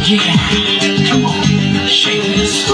Yeah. Come on, shake this.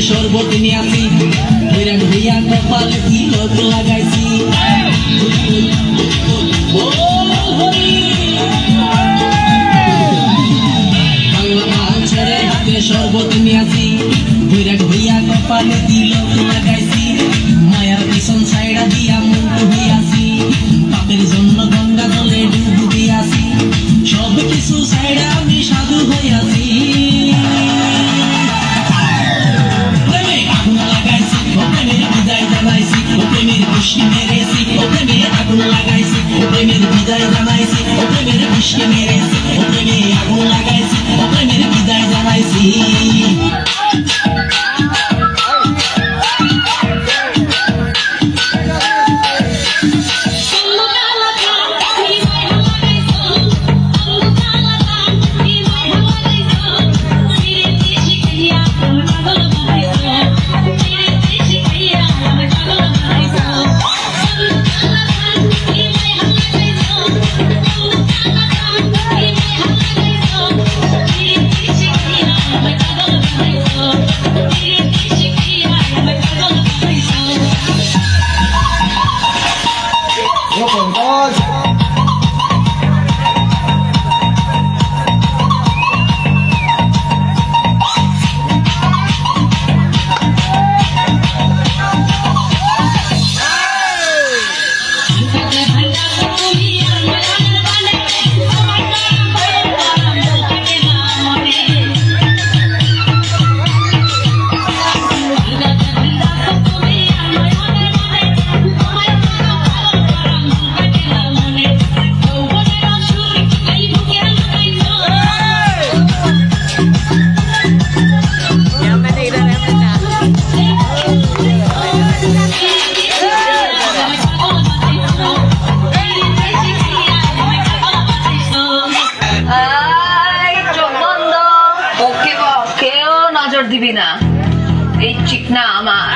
শরবত নিয়ে আসি ভৈরাগ ভैया কপালে তিলক লাগাইছি ছেড়ে হাতে শরবত নিয়ে আসি ভৈরাগ भैया কপালে তিলক লাগাইছি মায়ার পিছন সাইডা দিয়া মুখ হইয়াছি পাপের জন্য গঙ্গা জলে ডুব দিয়াছি সব কিছু সাইডা আমি সাধু হইয়াছি আগুন লাগাইছি প্রেমের বিদায় জানাইছি প্রেমের বৃষ্টি মেরেছি প্রেমে আগুন লাগাইছি প্রেমের বিদায় জানাইছি দিবি না এই চিকনা আমার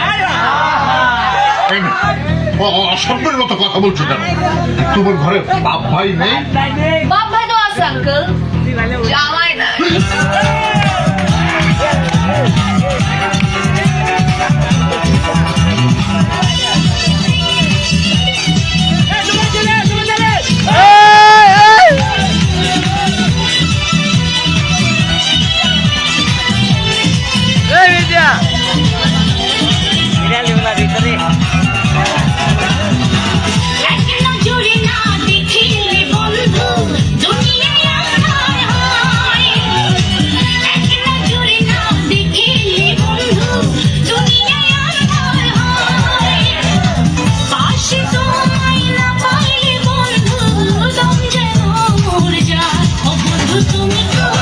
অসভ্যের মতো কথা বলছো কেন? তোমার ঘরে বাপ ভাই নেই? বাপ ভাই তো আছে আঙ্কেল, জামাই নাই। তুমি